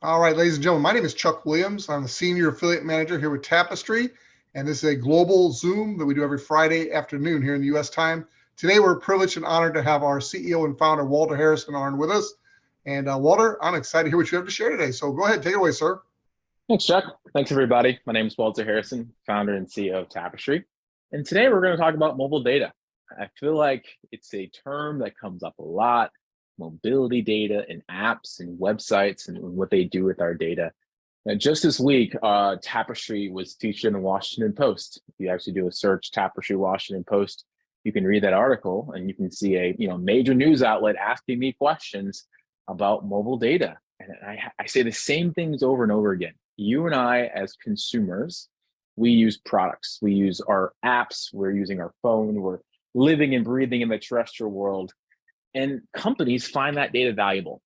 All right, ladies and gentlemen, my name is Chuck Williams. I'm the Senior Affiliate Manager here with Tapestri, and this is a global Zoom that we do every Friday afternoon here in the U.S. time. Today, we're privileged and honored to have our CEO and founder, Walter Harrison, on with us. And Walter, I'm excited to hear what you have to share today. So go ahead, take it away, sir. Thanks, Chuck. Thanks, everybody. My name is Walter Harrison, founder and CEO of Tapestry. And today we're going to talk about mobile data. I feel like it's a term that comes up a lot, mobility data and apps and websites and what they do with our data. And just this week, Tapestry was featured in the Washington Post. If you actually do a search, Tapestry Washington Post, you can read that article and you can see a major news outlet asking me questions about mobile data. And I say the same things over and over again. You and I, as consumers, we use products. We use our apps. We're using our phone. We're living and breathing in the terrestrial world. And companies find that data valuable.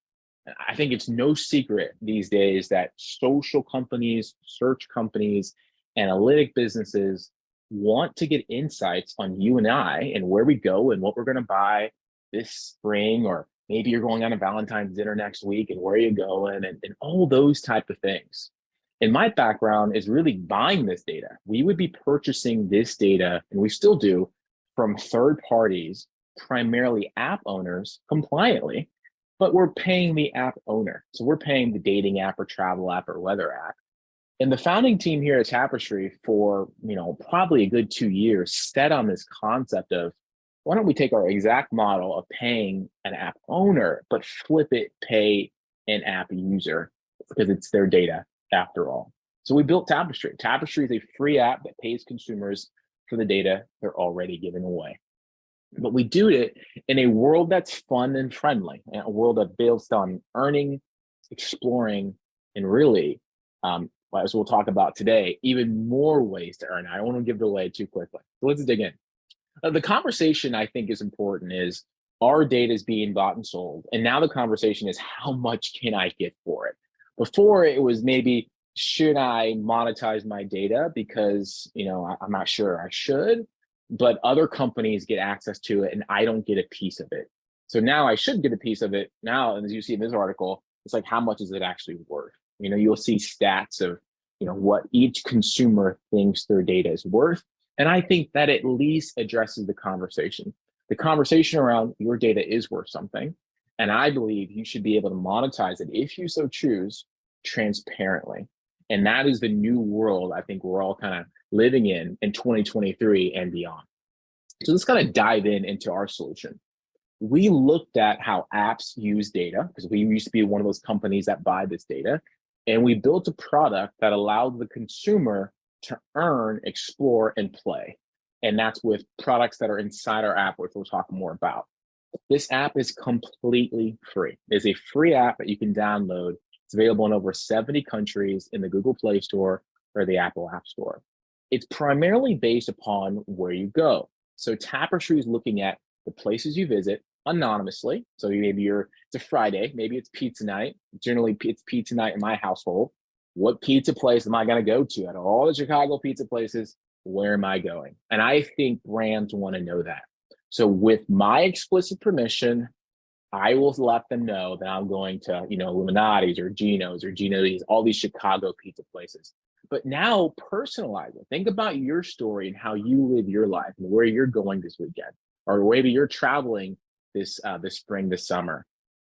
I think it's no secret these days that social companies, search companies, analytic businesses want to get insights on you and I and where we go and what we're going to buy this spring, or maybe you're going on a Valentine's dinner next week and where are you going, and all those type of things. And my background is really buying this data. We would be purchasing this data, and we still do, from third parties, primarily app owners, compliantly, but we're paying the app owner. So we're paying the dating app or travel app or weather app. And the founding team here at Tapestry for, probably a good 2 years set on this concept of, why don't we take our exact model of paying an app owner, but flip it, pay an app user, because it's their data after all. So we built Tapestry. Tapestry is a free app that pays consumers for the data they're already giving away. But we do it in a world that's fun and friendly, a world that's built on earning, exploring, and really, as we'll talk about today, even more ways to earn. I don't want to give it away too quickly. So let's dig in. The conversation I think is important is, our data is being bought and sold. And now the conversation is, how much can I get for it? Before it was maybe, should I monetize my data because, I'm not sure I should, but other companies get access to it and I don't get a piece of it. So now I should get a piece of it. Now, as you see in this article, it's like, how much is it actually worth? You'll see stats of, what each consumer thinks their data is worth. And I think that at least addresses the conversation. The conversation around your data is worth something. And I believe you should be able to monetize it, if you so choose, transparently. And that is the new world I think we're all kind of living in 2023 and beyond. So let's kind of dive into our solution. We looked at how apps use data, because we used to be one of those companies that buy this data. And we built a product that allowed the consumer to earn, explore, and play. And that's with products that are inside our app, which we'll talk more about. This app is completely free. It's a free app that you can download. It's available in over 70 countries in the Google Play Store or the Apple App Store. It's primarily based upon where you go. So Tapestry is looking at the places you visit anonymously. So maybe it's a Friday, maybe it's pizza night. Generally, it's pizza night in my household. What pizza place am I going to go to? Out of all the Chicago pizza places, where am I going? And I think brands want to know that. So with my explicit permission, I will let them know that I'm going to, Illuminati's or Gino's, all these Chicago pizza places. But now personalize it. Think about your story and how you live your life and where you're going this weekend, or maybe you're traveling this spring, this summer.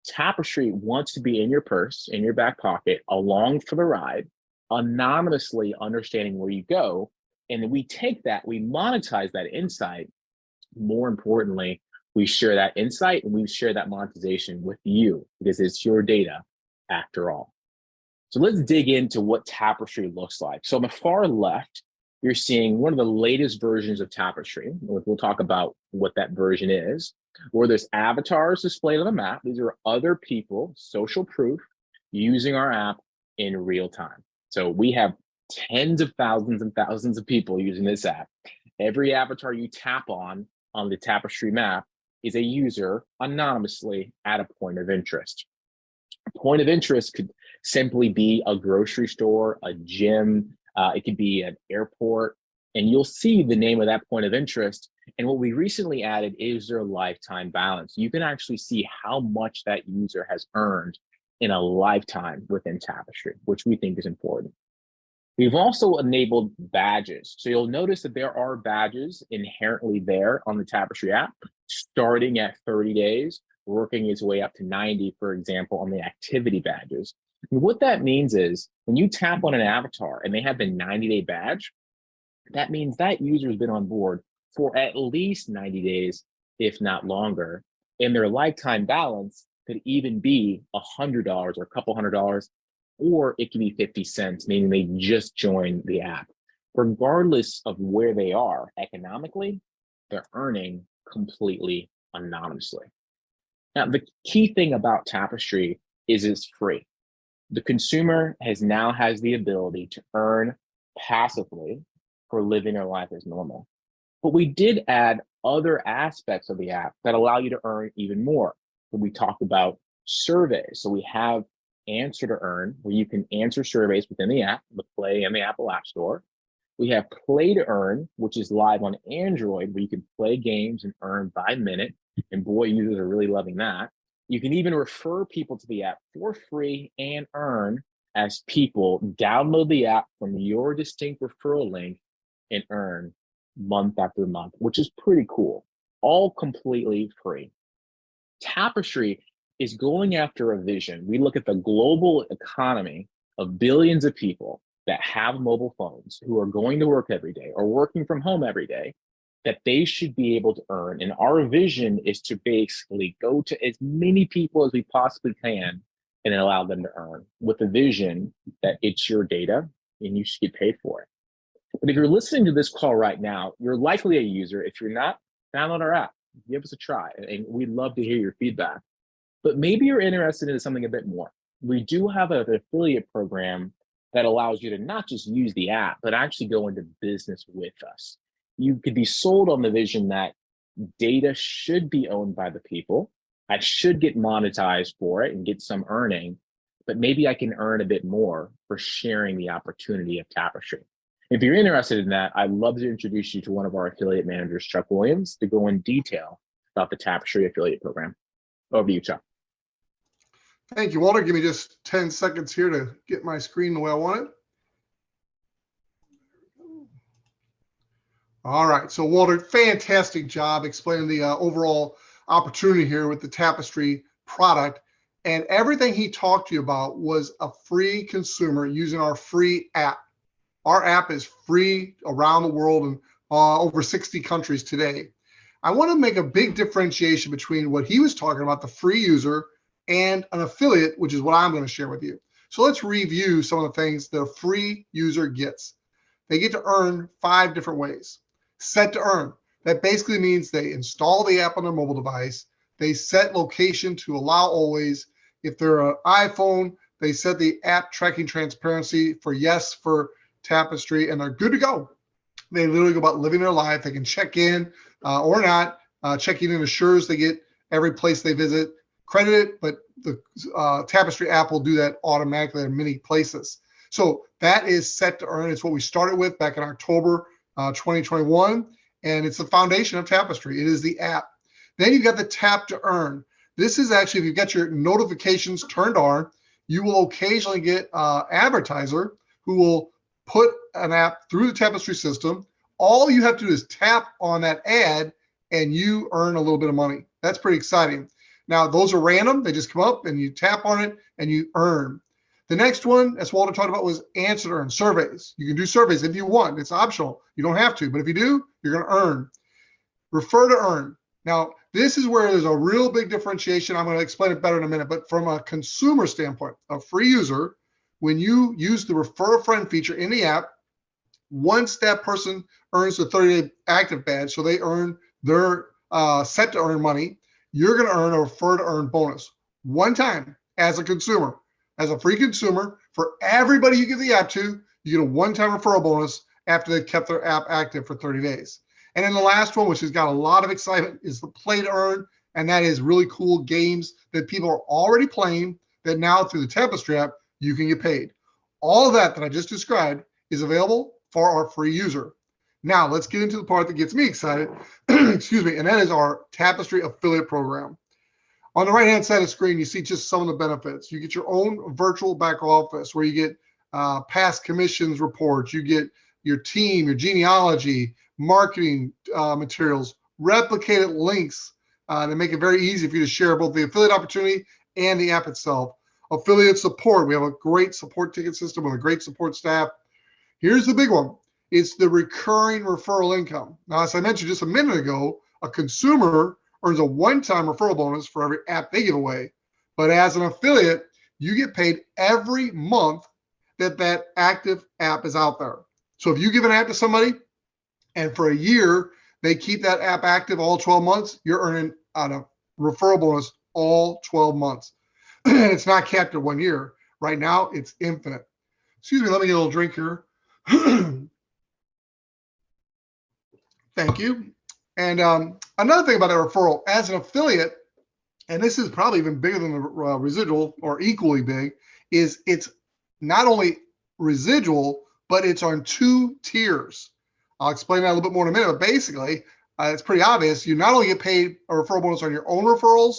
Tapestry wants to be in your purse, in your back pocket, along for the ride, anonymously understanding where you go. And then we take that, we monetize that insight. More importantly, we share that insight and we share that monetization with you, because it's your data after all. So let's dig into what Tapestry looks like. So on the far left, you're seeing one of the latest versions of Tapestry. We'll talk about what that version is, where there's avatars displayed on the map. These are other people, social proof, using our app in real time. So we have tens of thousands and thousands of people using this app. Every avatar you tap on the Tapestry map is a user anonymously at a point of interest. A point of interest could simply be a grocery store, a gym, it could be an airport, and you'll see the name of that point of interest. And what we recently added is their lifetime balance. You can actually see how much that user has earned in a lifetime within Tapestry, which we think is important. We've also enabled badges. So you'll notice that there are badges inherently there on the Tapestry app, starting at 30 days, working its way up to 90, for example, on the activity badges. And what that means is when you tap on an avatar and they have the 90-day badge, that means that user has been on board for at least 90 days, if not longer. And their lifetime balance could even be $100 or a couple $100, or it could be 50 cents, meaning they just joined the app. Regardless of where they are economically, they're earning completely anonymously. Now, the key thing about Tapestry is it's free. The consumer now has the ability to earn passively for living their life as normal. But we did add other aspects of the app that allow you to earn even more. So we talked about surveys. So we have Answer to Earn, where you can answer surveys within the app, the Play and the Apple App Store. We have Play to Earn, which is live on Android, where you can play games and earn by minute. And boy, users are really loving that. You can even refer people to the app for free and earn as people download the app from your distinct referral link and earn month after month, which is pretty cool. All completely free. Tapestry is going after a vision. We look at the global economy of billions of people that have mobile phones who are going to work every day or working from home every day, that they should be able to earn. And our vision is to basically go to as many people as we possibly can and allow them to earn, with the vision that it's your data and you should get paid for it. But if you're listening to this call right now, you're likely a user. If you're not, download our app, give us a try, and we'd love to hear your feedback. But maybe you're interested in something a bit more. We do have an affiliate program that allows you to not just use the app, but actually go into business with us. You could be sold on the vision that data should be owned by the people. I should get monetized for it and get some earning, but maybe I can earn a bit more for sharing the opportunity of Tapestry. If you're interested in that, I'd love to introduce you to one of our affiliate managers, Chuck Williams, to go in detail about the Tapestry affiliate program. Over to you, Chuck. Thank you, Walter. Give me just 10 seconds here to get my screen the way I want it. All right, so Walter, fantastic job explaining the overall opportunity here with the Tapestry product. And everything he talked to you about was a free consumer using our free app. Our app is free around the world in over 60 countries today. I want to make a big differentiation between what he was talking about, the free user, and an affiliate, which is what I'm going to share with you. So let's review some of the things that a free user gets. They get to earn 5 different ways. Set to earn. That basically means they install the app on their mobile device. They set location to allow always. If they're an iPhone, they set the app tracking transparency for yes for Tapestry, and they're good to go. They literally go about living their life. They can check in or not. Checking in assures they get every place they visit credited, but the Tapestry app will do that automatically in many places. So that is set to earn. It's what we started with back in October 2021, and it's the foundation of Tapestry. It is the app. Then you've got the tap to earn. This is actually, if you've got your notifications turned on, you will occasionally get an advertiser who will put an app through the Tapestry system. All you have to do is tap on that ad and you earn a little bit of money. That's pretty exciting. Now, those are random. They just come up and you tap on it and you earn. The next one, as Walter talked about, was answer to earn, surveys. You can do surveys if you want. It's optional. You don't have to, but if you do, you're going to earn. Refer to earn. Now, this is where there's a real big differentiation. I'm going to explain it better in a minute, but from a consumer standpoint, a free user, when you use the refer a friend feature in the app, once that person earns the 30-day active badge, so they earn their set to earn money, you're going to earn a refer to earn bonus one time as a consumer. As a free consumer, for everybody you give the app to, you get a one-time referral bonus after they've kept their app active for 30 days. And then the last one, which has got a lot of excitement, is the play to earn. And that is really cool games that people are already playing that now through the Tapestry app, you can get paid. All of that I just described is available for our free user. Now let's get into the part that gets me excited, excuse me, and that is our Tapestry affiliate program. On the right-hand side of the screen, you see just some of the benefits. You get your own virtual back office where you get past commissions reports, you get your team, your genealogy, marketing materials, replicated links that make it very easy for you to share both the affiliate opportunity and the app itself. Affiliate support. We have a great support ticket system with a great support staff. Here's the big one. It's the recurring referral income. Now, as I mentioned just a minute ago, a consumer earns a one-time referral bonus for every app they give away. But as an affiliate, you get paid every month that active app is out there. So if you give an app to somebody and for a year, they keep that app active all 12 months, you're earning a referral bonus all 12 months. And it's not capped at 1 year. Right now, it's infinite. Excuse me, let me get a little drink here. Thank you. And another thing about a referral, as an affiliate, and this is probably even bigger than the residual or equally big, is it's not only residual, but it's on 2 tiers. I'll explain that a little bit more in a minute, but basically, it's pretty obvious. You not only get paid a referral bonus on your own referrals,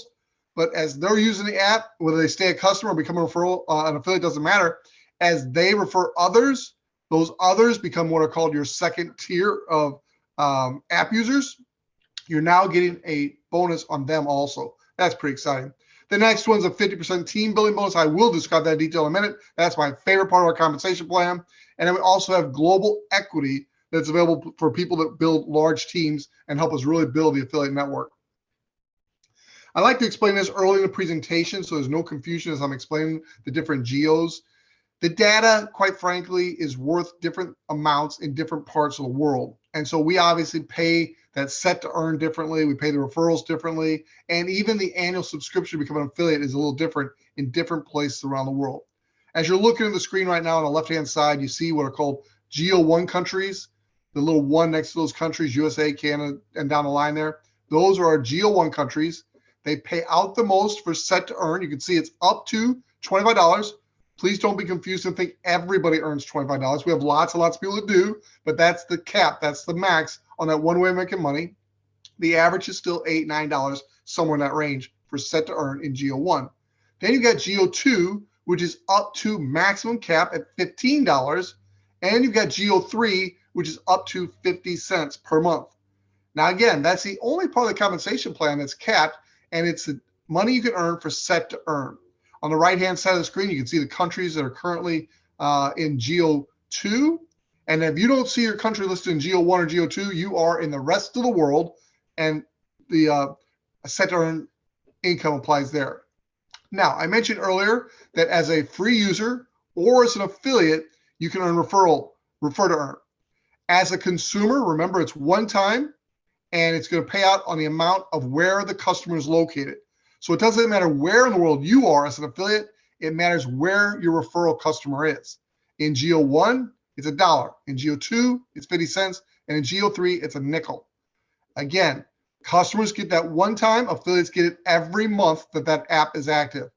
but as they're using the app, whether they stay a customer or become a referral, an affiliate, doesn't matter. As they refer others, those others become what are called your second tier of app users. You're now getting a bonus on them also. That's pretty exciting. The next one's a 50% team building bonus. I will describe that in detail in a minute. That's my favorite part of our compensation plan. And then we also have global equity that's available for people that build large teams and help us really build the affiliate network. I like to explain this early in the presentation so there's no confusion as I'm explaining the different geos. The data, quite frankly, is worth different amounts in different parts of the world. And so we obviously pay that set to earn differently. We pay the referrals differently. And even the annual subscription to become an affiliate is a little different in different places around the world. As you're looking at the screen right now on the left-hand side, you see what are called Geo 1 countries. The little one next to those countries, USA, Canada, and down the line there. Those are our Geo 1 countries. They pay out the most for set to earn. You can see it's up to $25. Please don't be confused and think everybody earns $25. We have lots and lots of people that do, but that's the cap. That's the max on that one way of making money. The average is still $8, $9, somewhere in that range for set to earn in Geo 1. Then you got Geo 2, which is up to maximum cap at $15. And you've got Geo 3, which is up to 50 cents per month. Now, again, that's the only part of the compensation plan that's capped, and it's the money you can earn for set to earn. On the right-hand side of the screen, you can see the countries that are currently in Geo 2. And if you don't see your country listed in Geo 1 or Geo 2, you are in the rest of the world, and the set to earn income applies there. Now, I mentioned earlier that as a free user or as an affiliate, you can earn refer to earn. As a consumer, remember it's one time, and it's going to pay out on the amount of where the customer is located. So it doesn't matter where in the world you are as an affiliate, it matters where your referral customer is. In Geo 1, it's $1. In Geo 2, it's 50 cents. And in Geo 3, it's a nickel. Again, customers get that one time, affiliates get it every month that app is active.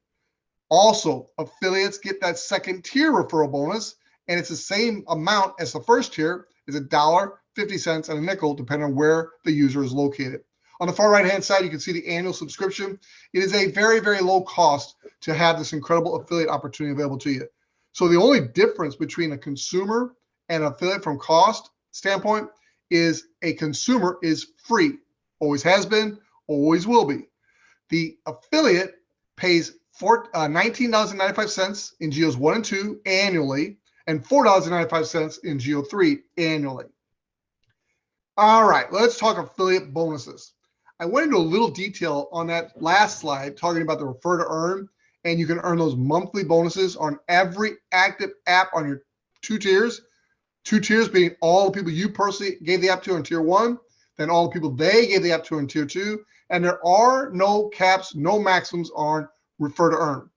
Also, affiliates get that second tier referral bonus, and it's the same amount as the first tier. It's $1, 50 cents, and a nickel, depending on where the user is located. On the far right-hand side, you can see the annual subscription. It is a very, very low cost to have this incredible affiliate opportunity available to you. So the only difference between a consumer and an affiliate from cost standpoint is a consumer is free. Always has been, always will be. The affiliate pays $19.95 in Geos 1 and 2 annually, and $4.95 in Geo 3 annually. All right, let's talk affiliate bonuses. I went into a little detail on that last slide talking about the refer to earn, and you can earn those monthly bonuses on every active app on your 2 tiers. 2 tiers being all the people you personally gave the app to in tier 1, then all the people they gave the app to in tier 2, and there are no caps, no maximums on refer to earn.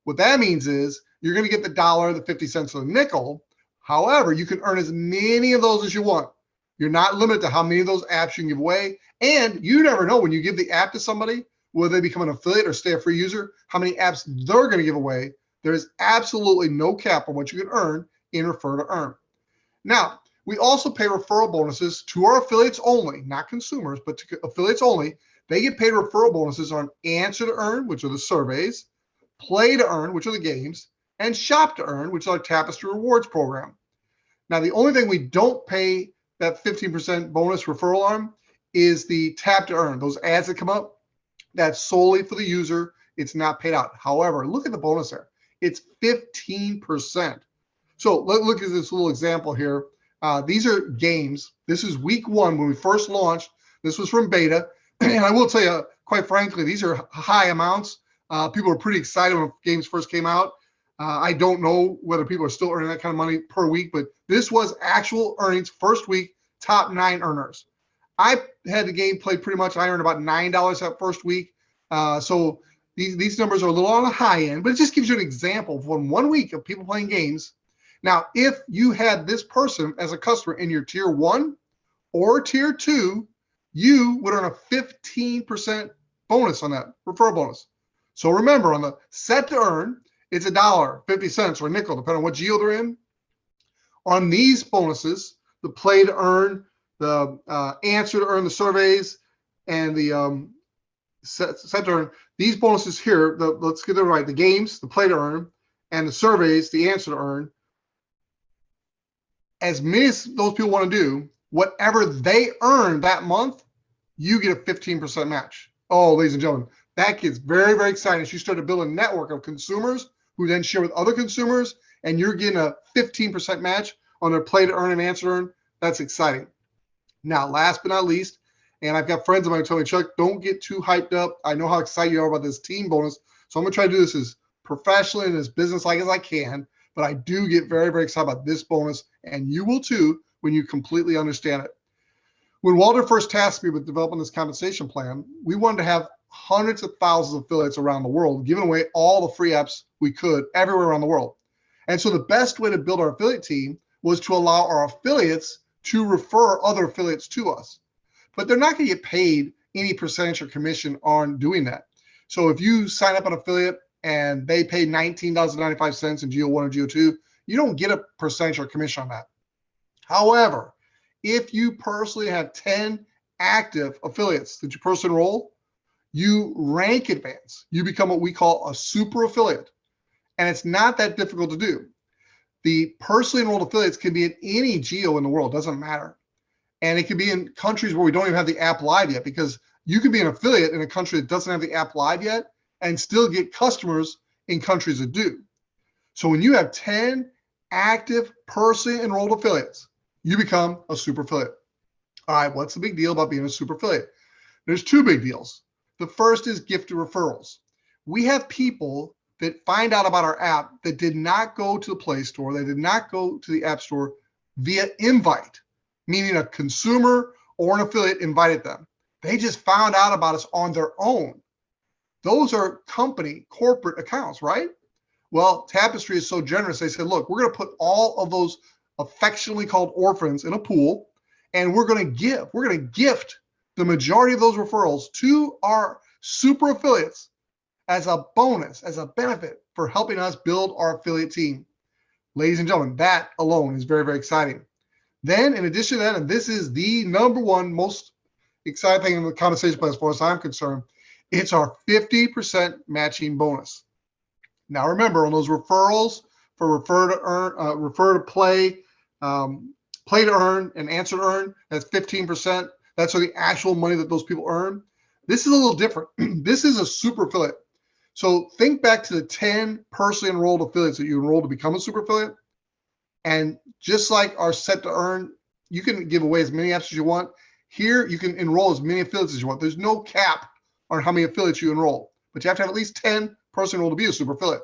What that means is you're going to get the $1, the 50 cents, or the nickel. However, you can earn as many of those as you want. You're not limited to how many of those apps you can give away. And you never know when you give the app to somebody, whether they become an affiliate or stay a free user, how many apps they're going to give away. There is absolutely no cap on what you can earn in refer to earn. Now, we also pay referral bonuses to our affiliates only, not consumers, but to affiliates only, They get paid referral bonuses on answer to earn, which are the surveys, play to earn, which are the games, and shop to earn, which is our Tapestri rewards program. Now, the only thing we don't pay that 15% bonus referral on is the tap to earn. Those ads that come up, that's solely for the user. It's not paid out. However, look at the bonus there. It's 15%. So look at this little example here. These are games. This is week 1 when we first launched. This was from beta. And I will tell you, quite frankly, these are high amounts. People were pretty excited when games first came out. I don't know whether people are still earning that kind of money per week, but this was actual earnings first week, top 9 earners. I had the game played pretty much. I earned about $9 that first week. So these numbers are a little on the high end, but it just gives you an example from 1 week of people playing games. Now, if you had this person as a customer in your tier 1 or tier 2, you would earn a 15% bonus on that referral bonus. So remember, on the set to earn, it's $1, 50 cents, or a nickel, depending on what geo they're in. On these bonuses, the play to earn, the answer to earn, the surveys, and the set to earn, these bonuses here, let's get it right, the games, the play to earn, and the surveys, the answer to earn, as many as those people want to do, whatever they earn that month, you get a 15% match. Oh, ladies and gentlemen, that gets very, very exciting as you start to build a network of consumers who then share with other consumers, and you're getting a 15% match on their play to earn and answer to earn. That's exciting. Now, last but not least, and I've got friends of mine who tell me, Chuck, don't get too hyped up. I know how excited you are about this team bonus, so I'm going to try to do this as professionally and as business-like as I can, but I do get very, very excited about this bonus, and you will too when you completely understand it. When Walter first tasked me with developing this compensation plan, we wanted to have hundreds of thousands of affiliates around the world, giving away all the free apps we could everywhere around the world. And so the best way to build our affiliate team was to allow our affiliates to refer other affiliates to us. But they're not going to get paid any percentage or commission on doing that. So if you sign up an affiliate and they pay $19.95 in Geo 1 or Geo 2, you don't get a percentage or commission on that. However, if you personally have 10 active affiliates that you personally enroll, you rank advance. You become what we call a super affiliate. And it's not that difficult to do. The personally enrolled affiliates can be in any geo in the world, doesn't matter. And it can be in countries where we don't even have the app live yet, because you can be an affiliate in a country that doesn't have the app live yet and still get customers in countries that do. So when you have 10 active personally enrolled affiliates, you become a super affiliate. All right, what's the big deal about being a super affiliate? There's 2 big deals. The first is gifted referrals. We have people that find out about our app that did not go to the Play Store, they did not go to the App Store via invite, meaning a consumer or an affiliate invited them. They just found out about us on their own. Those are company, corporate accounts, right? Well, Tapestri is so generous. They said, look, we're going to put all of those affectionately called orphans in a pool, and we're going to gift the majority of those referrals to our super affiliates as a bonus, as a benefit for helping us build our affiliate team. Ladies and gentlemen, that alone is very, very exciting. Then in addition to that, and this is the #1 most exciting thing in the compensation plan as far as I'm concerned, it's our 50% matching bonus. Now remember, on those referrals for refer to earn, refer to play, play to earn, and answer to earn, that's 15%. That's the actual money that those people earn. This is a little different. This is a super affiliate. So think back to the 10 personally enrolled affiliates that you enrolled to become a super affiliate. And just like our set to earn, you can give away as many apps as you want. Here, you can enroll as many affiliates as you want. There's no cap on how many affiliates you enroll, but you have to have at least 10 personally enrolled to be a super affiliate.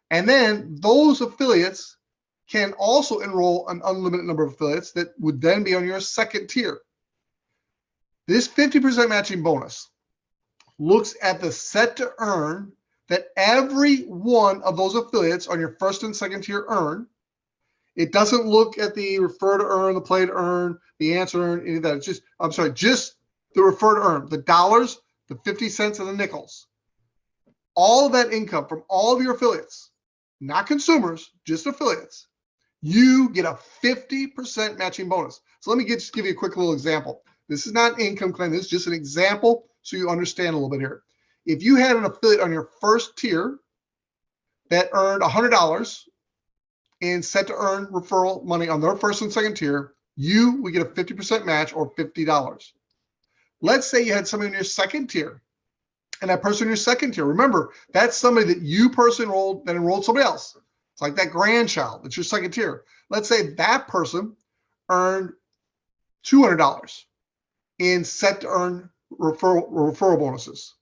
And then those affiliates can also enroll an unlimited number of affiliates that would then be on your second tier. This 50% matching bonus looks at the set to earn that every one of those affiliates on your first and second tier earn. It doesn't look at the refer to earn, the play to earn, the answer to earn, any of that. It's just, I'm sorry, just the refer to earn, the dollars, the 50 cents, and the nickels. All of that income from all of your affiliates, not consumers, just affiliates, you get a 50% matching bonus. So let me just give you a quick little example. This is not an income claim. This is just an example so you understand a little bit here. If you had an affiliate on your first tier that earned $100 and set to earn referral money on their first and second tier, you would get a 50% match or $50. Let's say you had somebody in your second tier, and that person in your second tier, remember, that's somebody that you personally enrolled that enrolled somebody else. It's like that grandchild. It's your second tier. Let's say that person earned $200 and set to earn referral bonuses.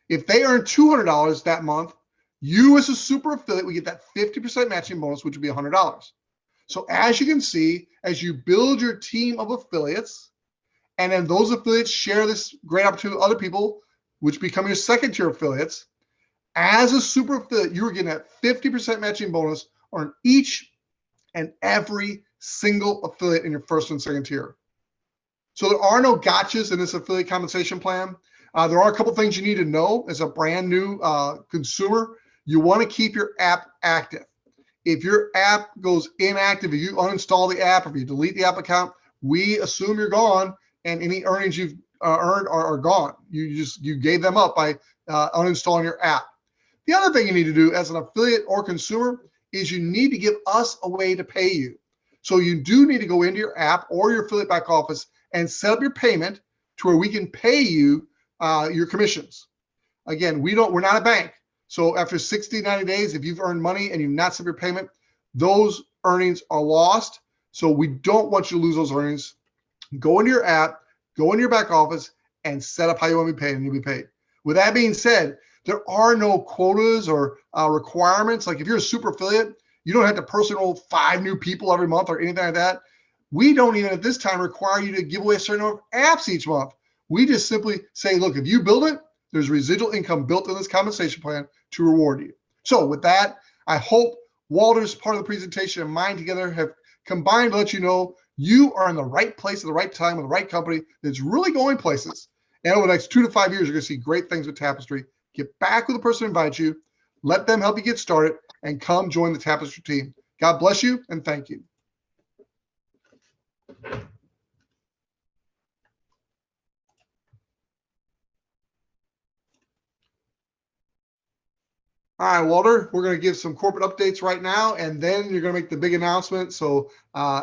If they earn $200 that month, you as a super affiliate would get that 50% matching bonus, which would be $100. So as you can see, as you build your team of affiliates, and then those affiliates share this great opportunity with other people, which become your second tier affiliates, as a super affiliate, you are getting that 50% matching bonus on each and every single affiliate in your first and second tier. So there are no gotchas in this affiliate compensation plan. There are a couple things you need to know as a brand new consumer. You want to keep your app active. If your app goes inactive, if you uninstall the app, if you delete the app account, we assume you're gone, and any earnings you've earned are gone. You gave them up by uninstalling your app. The other thing you need to do as an affiliate or consumer is you need to give us a way to pay you. So you do need to go into your app or your affiliate back office and set up your payment to where we can pay you your commissions. Again, we're not a bank. So after 60, 90 days, if you've earned money and you've not set up your payment, those earnings are lost. So we don't want you to lose those earnings. Go into your app, go into your back office, and set up how you want to be paid, and you'll be paid. With that being said, there are no quotas or requirements. Like if you're a super affiliate, you don't have to personally enroll 5 new people every month or anything like that. We don't even at this time require you to give away a certain number of apps each month. We just simply say, look, if you build it, there's residual income built in this compensation plan to reward you. So with that, I hope Walter's part of the presentation and mine together have combined to let you know you are in the right place at the right time with the right company that's really going places. And over the next 2 to 5 years, you're going to see great things with Tapestri. Get back with the person who invites you, let them help you get started, and come join the Tapestri team. God bless you, and thank you. All right, Walter, we're going to give some corporate updates right now, and then you're going to make the big announcement. So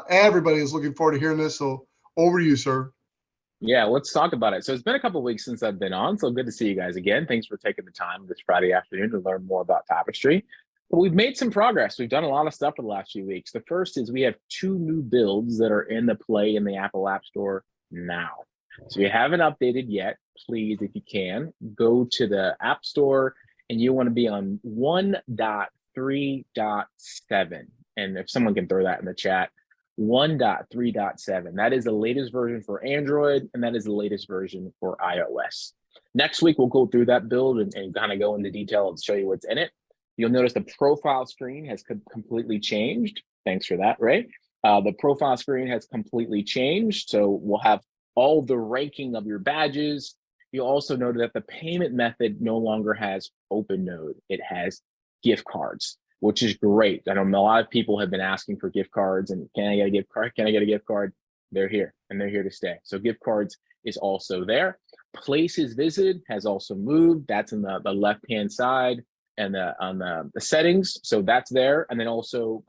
everybody is looking forward to hearing this. So over to you, sir. Yeah, let's talk about it. So it's been a couple of weeks since I've been on, so good to see you guys again. Thanks for taking the time this Friday afternoon to learn more about Tapestri. But we've made some progress. We've done a lot of stuff for the last few weeks. The first is we have 2 new builds that are in the play in the Apple App Store now. So if you haven't updated yet, please, if you can, go to the App Store, and you want to be on 1.3.7. And if someone can throw that in the chat, 1.3.7. That is the latest version for Android, and that is the latest version for iOS. Next week, we'll go through that build and kind of go into detail and show you what's in it. You'll notice the profile screen has completely changed. Thanks for that, Ray. The profile screen has completely changed. So we'll have all the ranking of your badges. You'll also note that the payment method no longer has OpenNode. It has gift cards, which is great. I know a lot of people have been asking for gift cards and can I get a gift card? Can I get a gift card? They're here and they're here to stay. So gift cards is also there. Places visited has also moved. That's in the left-hand side and on the settings. So that's there. And then also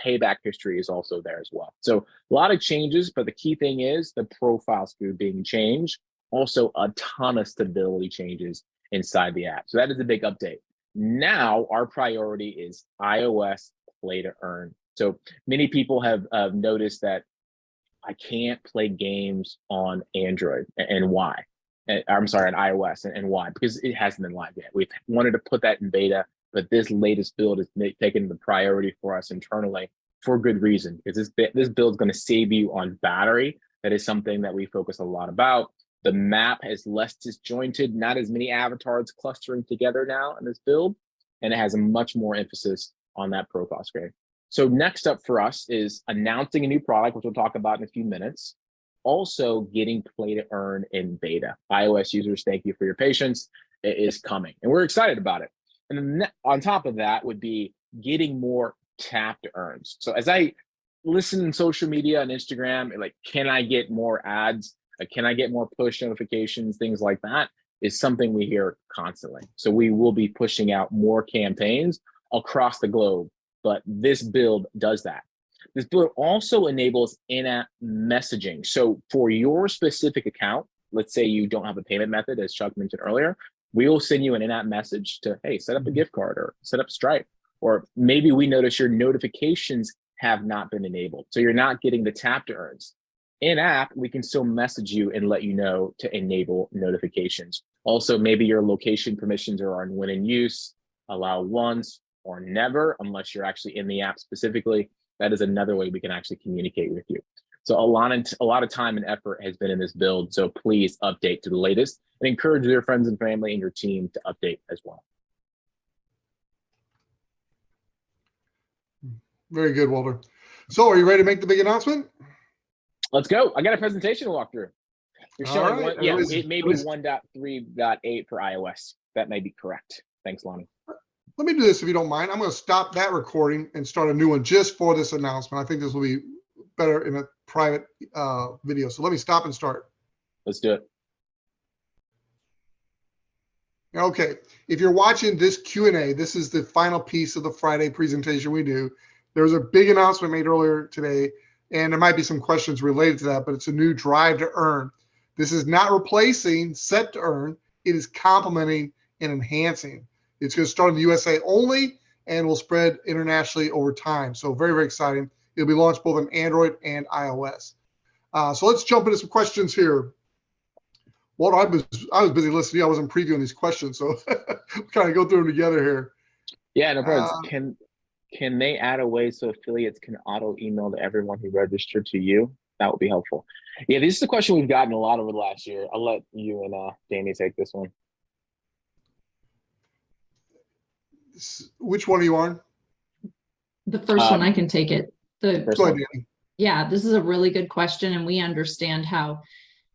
payback history is also there as well. So a lot of changes, but the key thing is the profile screen being changed. Also a ton of stability changes inside the app. So that is a big update. Now our priority is iOS play to earn. So many people have noticed that I can't play games on Android, and why? I'm sorry, on iOS, and why? Because it hasn't been live yet. We've wanted to put that in beta, but this latest build is taking the priority for us internally for good reason, because this build is going to save you on battery. That is something that we focus a lot about. The map is less disjointed, not as many avatars clustering together now in this build, and it has a much more emphasis on that profile screen. So next up for us is announcing a new product, which we'll talk about in a few minutes. Also getting play to earn in beta. iOS users, thank you for your patience. It is coming, and we're excited about it. And then on top of that would be getting more tap to earns. So as I listen in social media and Instagram, like, can I get more ads? Can I get more push notifications, things like that? is something we hear constantly. So we will be pushing out more campaigns across the globe, but this build does that. This build also enables in-app messaging. So for your specific account, let's say you don't have a payment method, as Chuck mentioned earlier, we will send you an in-app message to, hey, set up a gift card or set up Stripe. Or maybe we notice your notifications have not been enabled. So you're not getting the tap to earns. In-app, we can still message you and let you know to enable notifications. Also, maybe your location permissions are on when in use, allow once or never, unless you're actually in the app specifically. That is another way we can actually communicate with you. So a lot of time and effort has been in this build. So please update to the latest and encourage your friends and family and your team to update as well. Very good, Walter. So are you ready to make the big announcement? Let's go. I got a presentation to walk through. You're showing right. one, yeah, it may be 1.3.8 for iOS. That may be correct. Thanks, Lonnie. Let me do this if you don't mind. I'm going to stop that recording and start a new one just for this announcement. I think this will be better in a private video. So let me stop and start. Let's do it. Okay. If you're watching this Q&A, this is the final piece of the Friday presentation we do. There was a big announcement made earlier today, and there might be some questions related to that, but it's a new drive to earn. This is not replacing set to earn. It is complementing and enhancing. It's going to start in the USA only and will spread internationally over time. So very, very exciting. It'll be launched both on Android and iOS. So let's jump into some questions here. Walter, I was busy listening. I wasn't previewing these questions, so we'll kind of go through them together here. Yeah, no problem. Can they add a way so affiliates can auto email to everyone who registered to you? That would be helpful. Yeah, this is a question we've gotten a lot over the last year. I'll let you and Danny take this one. Which one are you on? The first one, I can take it. Go ahead, Danny. Yeah, this is a really good question, and we understand how,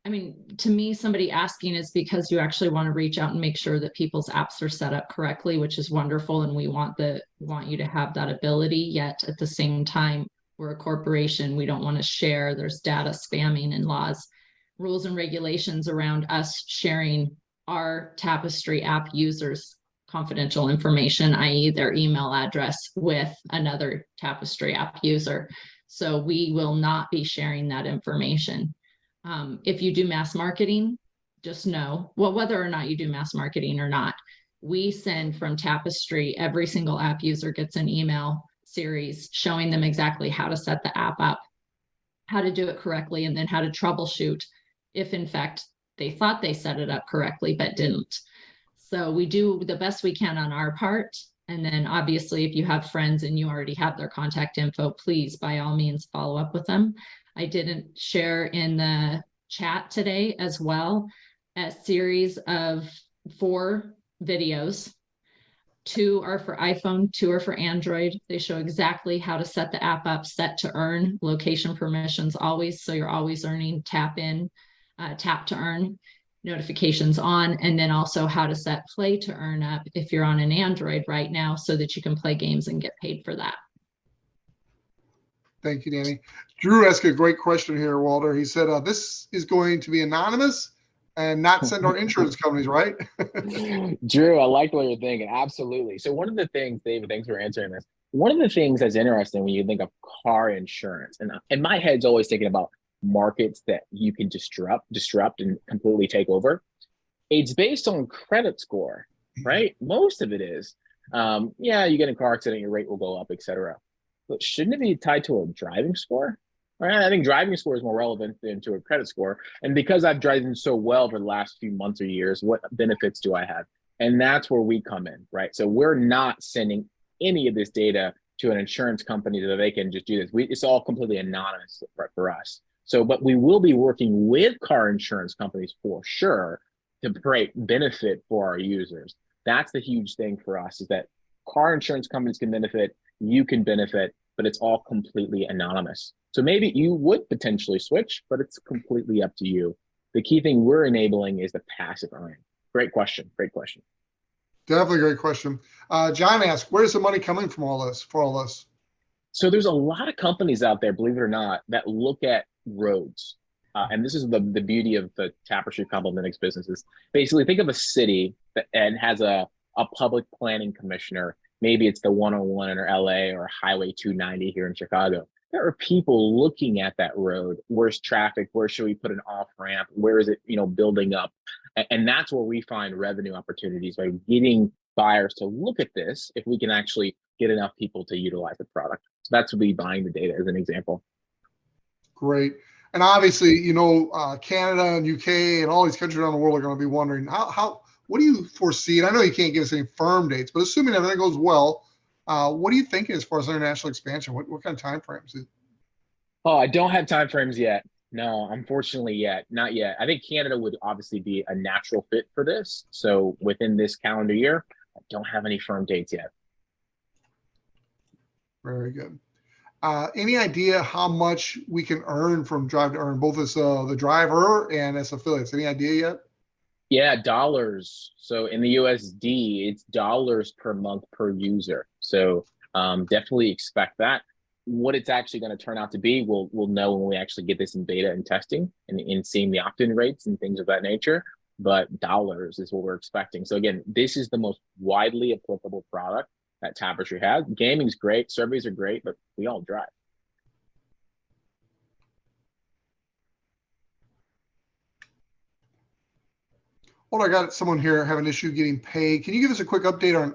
I mean, to me, somebody asking is because you actually want to reach out and make sure that people's apps are set up correctly, which is wonderful, and we want you to have that ability. Yet at the same time, we're a corporation. We don't want to share. There's data spamming and laws, rules and regulations around us sharing our Tapestri app users' confidential information, i.e. their email address, with another Tapestri app user. So we will not be sharing that information. If you do mass marketing, just know, well, whether or not you do mass marketing or not, we send from Tapestri, every single app user gets an email series showing them exactly how to set the app up, how to do it correctly, and then how to troubleshoot if in fact they thought they set it up correctly but didn't. So we do the best we can on our part. And then obviously, if you have friends and you already have their contact info, please, by all means, follow up with them. I didn't share in the chat today as well a series of 4 videos. 2 are for iPhone, 2 are for Android. They show exactly how to set the app up, set to earn, location permissions always. So you're always earning, tap in, tap to earn, notifications on, and then also how to set play to earn up if you're on an Android right now so that you can play games and get paid for that. Thank you, Danny. Drew asked a great question here, Walter. He said, this is going to be anonymous and not send our insurance companies, right? Drew, I like what you're thinking. Absolutely. So one of the things, David, thanks for answering this. One of the things that's interesting when you think of car insurance, and in my head's always thinking about markets that you can disrupt and completely take over. It's based on credit score, right? Most of it is. Yeah, you get in a car accident, your rate will go up, etc. But shouldn't it be tied to a driving score? Right? I think driving score is more relevant than to a credit score. And because I've driven so well for the last few months or years, what benefits do I have? And that's where we come in, right? So we're not sending any of this data to an insurance company so that they can just do this. It's all completely anonymous for us. So, but we will be working with car insurance companies for sure to create benefit for our users. That's the huge thing for us, is that car insurance companies can benefit, you can benefit, but it's all completely anonymous. So maybe you would potentially switch, but it's completely up to you. The key thing we're enabling is the passive earning. Great question. Great question. Definitely a great question. John asked, where's the money coming from for all this? So there's a lot of companies out there, believe it or not, that look at roads. And this is the beauty of the Tapestry Complimentics businesses. Basically, think of a city that and has a public planning commissioner. Maybe it's the 101 in LA or Highway 290 here in Chicago. There are people looking at that road. Where's traffic? Where should we put an off ramp? Where is it, building up? And that's where we find revenue opportunities by getting buyers to look at this. If we can actually get enough people to utilize the product, so that's what we buying the data as an example. Great. And obviously, Canada and UK and all these countries around the world are going to be wondering what do you foresee? And I know you can't give us any firm dates, but assuming everything goes well, what are you thinking as far as international expansion? What kind of time frames? Oh, I don't have time frames yet. No, unfortunately not yet. I think Canada would obviously be a natural fit for this. So within this calendar year, I don't have any firm dates yet. Very good. Any idea how much we can earn from Drive to Earn, both as the driver and as affiliates? Any idea yet? Yeah, dollars. So in the USD, it's dollars per month per user. So definitely expect that. What it's actually going to turn out to be, we'll know when we actually get this in beta and testing and in seeing the opt-in rates and things of that nature. But dollars is what we're expecting. So again, this is the most widely applicable product that Tapestry has. Gaming's great, surveys are great, but we all drive. Well, I got someone here having an issue getting paid. Can you give us a quick update on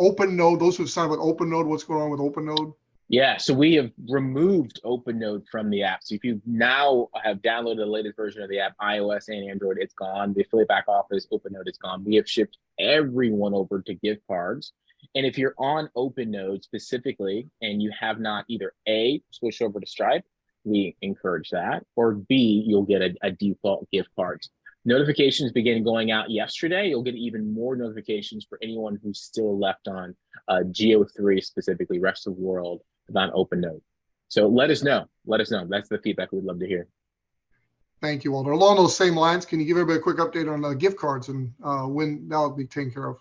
OpenNode? Those who've signed up with OpenNode, what's going on with OpenNode? Yeah, so we have removed OpenNode from the app. So if you now have downloaded the latest version of the app, iOS and Android, it's gone. The affiliate back office, OpenNode, is gone. We have shipped everyone over to gift cards. And if you're on OpenNode specifically and you have not either A, switched over to Stripe, we encourage that, or B, you'll get a default gift cards. Notifications began going out yesterday. You'll get even more notifications for anyone who's still left on Geo3, specifically rest of the world, on OpenNode. So let us know. Let us know. That's the feedback we'd love to hear. Thank you, Walter. Along those same lines, can you give everybody a quick update on gift cards and when that'll be taken care of?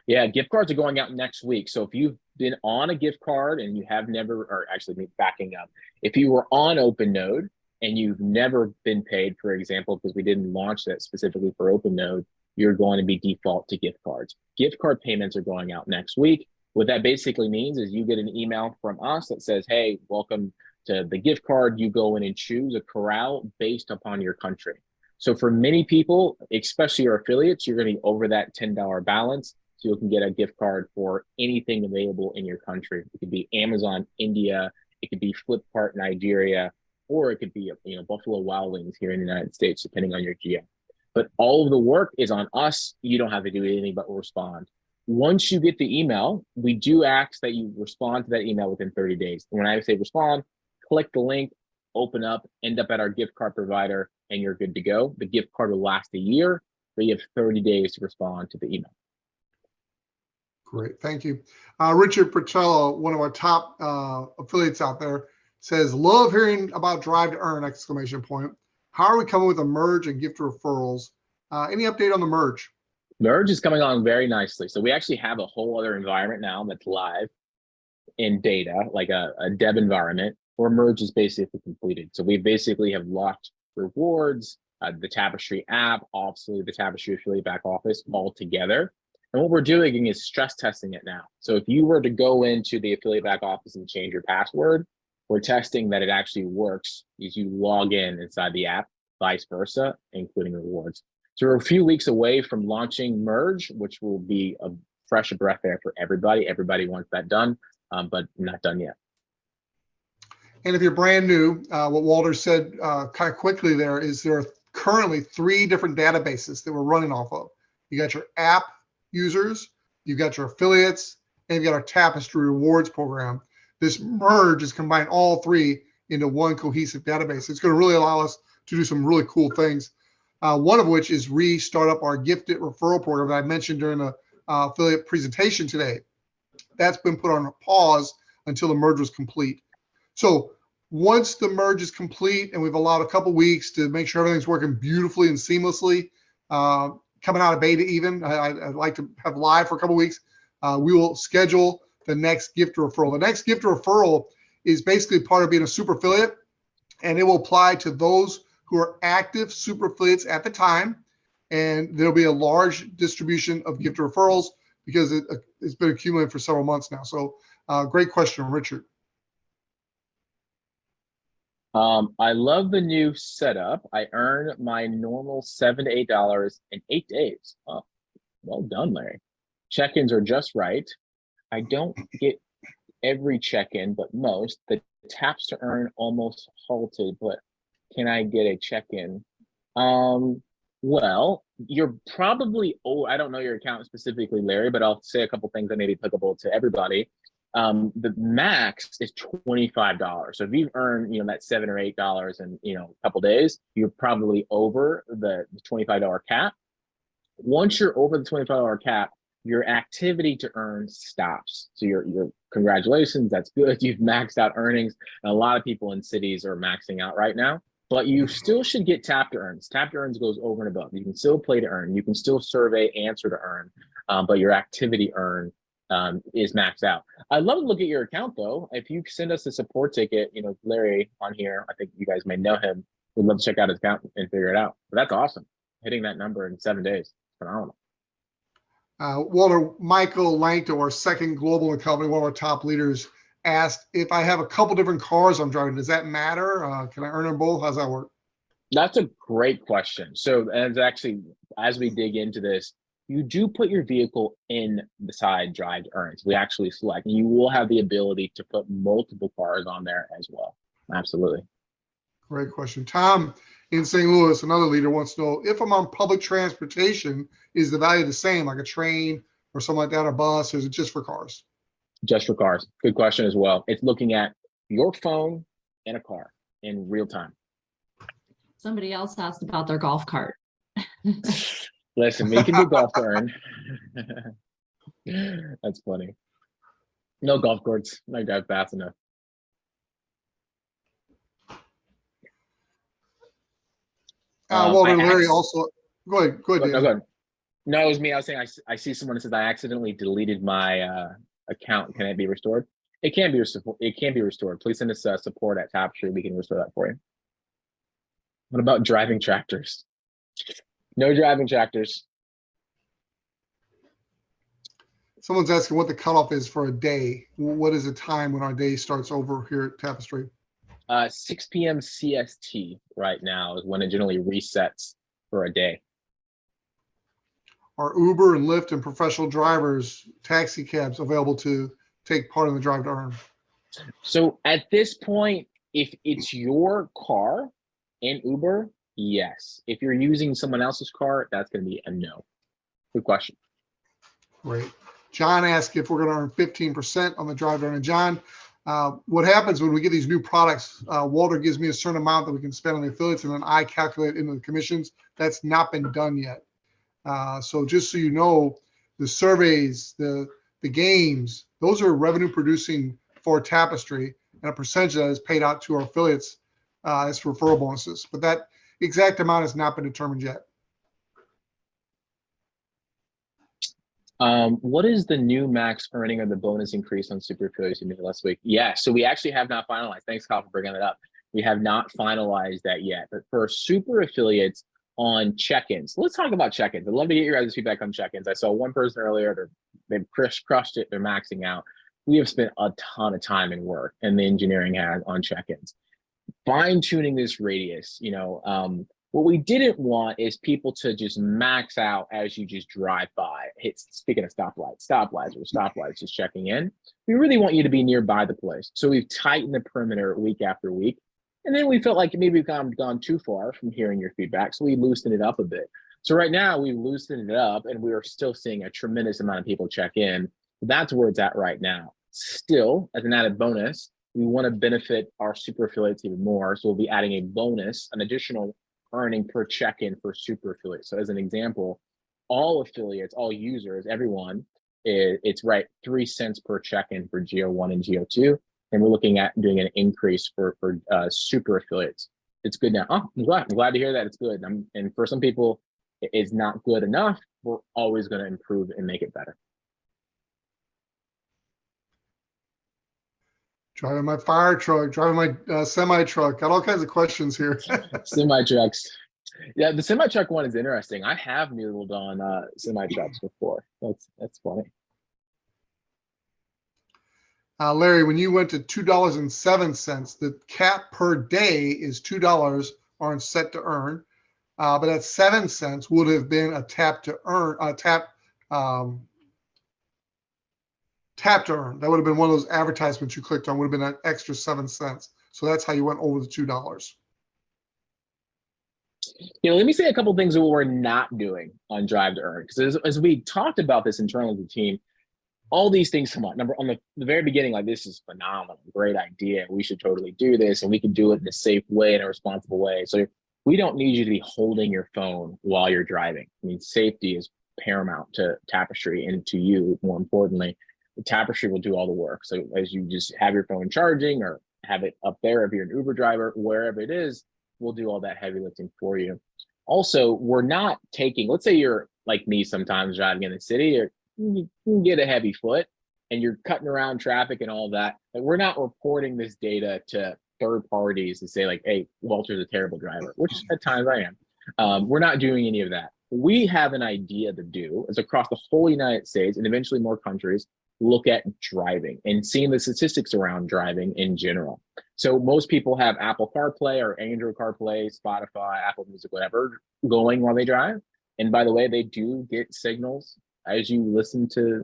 Yeah, gift cards are going out next week. So if you've been on a gift card and you have never, or actually backing up, if you were on OpenNode and you've never been paid, for example, because we didn't launch that specifically for OpenNode, you're going to be default to gift cards. Gift card payments are going out next week. What that basically means is you get an email from us that says, hey, welcome to the gift card. You go in and choose a corral based upon your country. So for many people, especially your affiliates, you're going to be over that $10 balance. So you can get a gift card for anything available in your country. It could be Amazon, India. It could be Flipkart, Nigeria, or it could be Buffalo Wild Wings here in the United States, depending on your geo. But all of the work is on us. You don't have to do anything but respond. Once you get the email, we do ask that you respond to that email within 30 days. And when I say respond, click the link, open up, end up at our gift card provider, and you're good to go. The gift card will last a year, but you have 30 days to respond to the email. Great, thank you. Richard Percello, one of our top affiliates out there, says, love hearing about Drive to Earn, exclamation point. How are we coming with a merge and gift referrals? Any update on the merge? Merge is coming on very nicely. So we actually have a whole other environment now that's live in data, like a dev environment, where merge is basically completed. So we basically have locked rewards, the Tapestry app, obviously the Tapestry affiliate back office all together. And what we're doing is stress testing it now. So if you were to go into the affiliate back office and change your password, we're testing that it actually works as you log in inside the app, vice versa, including rewards. So we're a few weeks away from launching Merge, which will be a fresh breath there for everybody. Everybody wants that done, but not done yet. And if you're brand new, what Walter said kind of quickly there is there are currently 3 different databases that we're running off of. You got your app users, you've got your affiliates, and you've got our Tapestry rewards program. This merge is combining all 3 into one cohesive database. It's going to really allow us to do some really cool things. One of which is restart up our gifted referral program that I mentioned during the affiliate presentation today. That's been put on a pause until the merge was complete. So once the merge is complete and we've allowed a couple weeks to make sure everything's working beautifully and seamlessly, coming out of beta even, I'd like to have live for a couple weeks, we will schedule the next gift referral. The next gift referral is basically part of being a super affiliate, and it will apply to those who are active super affiliates at the time. And there'll be a large distribution of gift referrals because it's been accumulating for several months now. So great question, Richard. I love the new setup. I earn my normal $7 to $8 in 8 days. Oh, well done, Larry. Check-ins are just right. I don't get every check-in, but most. The taps to earn almost halted, but can I get a check-in? Well, you're probably, I don't know your account specifically, Larry, but I'll say a couple things that may be applicable to everybody. The max is $25. So if you've earned, that $7 or $8 in, a couple days, you're probably over the $25 cap. Once you're over the $25 cap, your activity to earn stops. So your congratulations, that's good. You've maxed out earnings. And a lot of people in cities are maxing out right now, but you still should get tap to earns. Tap to earns goes over and above. You can still play to earn. You can still survey, answer to earn, but your activity earn is maxed out. I'd love to look at your account though. If you send us a support ticket, Larry on here, I think you guys may know him. We'd love to check out his account and figure it out. But that's awesome. Hitting that number in 7 days, phenomenal. Walter, Michael Langto, our second global company, one of our top leaders, asked if I have a couple different cars I'm driving, does that matter? Can I earn them both? How's that work? That's a great question. So, and actually, as we dig into this, you do put your vehicle in beside drive to earns. We actually select, and you will have the ability to put multiple cars on there as well. Absolutely. Great question. Tom in St. Louis, another leader, wants to know if I'm on public transportation, is the value the same, like a train or something like that, a bus, or is it just for cars? Just for cars. Good question as well. It's looking at your phone and a car in real time. Somebody else asked about their golf cart. Listen, we can do golf to earn. That's funny. No golf carts. I drive fast enough. Walter, Larry also, go ahead. No, go ahead. No, it was me. I was saying I see someone that says I accidentally deleted my account. Can it be restored? It can be restored. It can be restored. Please send us support at Tapestri. We can restore that for you. What about driving tractors? No driving tractors. Someone's asking what the cutoff is for a day. What is the time when our day starts over here at Tapestri? 6 p.m. CST right now is when it generally resets for a day. Are Uber and Lyft and professional drivers, taxi cabs available to take part in the drive to earn? So at this point, if it's your car in Uber, yes. If you're using someone else's car, that's going to be a no. Good question. Great. John asked if we're going to earn 15% on the drive to earn. And John, what happens when we get these new products, Walter gives me a certain amount that we can spend on the affiliates, and then I calculate into the commissions. That's not been done yet. So just so you know, the surveys, the games, those are revenue producing for Tapestri, and a percentage of that is paid out to our affiliates as referral bonuses. But that exact amount has not been determined yet. What is the new max earning or the bonus increase on super affiliates you made last week? Yeah, so we actually have not finalized. Thanks, Kyle, for bringing that up. We have not finalized that yet. But for super affiliates on check-ins, let's talk about check-ins. I'd love to get your guys' feedback on check-ins. I saw one person earlier, they've crushed it, they're maxing out. We have spent a ton of time and work, and the engineering has on check-ins. Fine-tuning this radius, what we didn't want is people to just max out as you just drive by. Speaking of stoplights, just checking in. We really want you to be nearby the place. So we've tightened the perimeter week after week. And then we felt like maybe we've gone too far from hearing your feedback. So we loosened it up a bit. So right now we've loosened it up, and we are still seeing a tremendous amount of people check in. That's where it's at right now. Still, as an added bonus, we want to benefit our super affiliates even more. So we'll be adding a bonus, an additional earning per check-in for super affiliates. So as an example, all affiliates, all users, everyone, it's right 3 cents per check-in for GO1 and GO2. And we're looking at doing an increase for super affiliates. It's good now. Oh, I'm glad to hear that it's good. And for some people, it's not good enough. We're always going to improve and make it better. Driving my fire truck, driving my semi truck. Got all kinds of questions here. Semi trucks. Yeah, the semi truck one is interesting. I have noodled on semi trucks before. That's funny. Larry, when you went to $2.07, the cap per day is $2 on set to earn, but at 7 cents would have been a tap to earn, tap to earn. That would have been one of those advertisements you clicked on. Would have been an extra 7 cents. So that's how you went over the $2. Let me say a couple things that we're not doing on Drive to Earn, because as we talked about this internally with the team, all these things come up. Number on the very beginning, like, this is phenomenal, great idea. We should totally do this, and we can do it in a safe way, in a responsible way. So we don't need you to be holding your phone while you're driving. I mean, safety is paramount to Tapestry and to you, more importantly. The Tapestry will do all the work. So as you just have your phone charging or have it up there, if you're an Uber driver, wherever it is, we'll do all that heavy lifting for you. Also, we're not taking, let's say you're like me sometimes driving in the city, or you can get a heavy foot and you're cutting around traffic and all that. Like, we're not reporting this data to third parties to say like, hey, Walter's a terrible driver, which at times I am. We're not doing any of that. We have an idea to do is across the whole United States and eventually more countries, look at driving and seeing the statistics around driving in general. So most people have Apple CarPlay or Android CarPlay, Spotify, Apple Music, whatever, going while they drive. And by the way, they do get signals as you listen to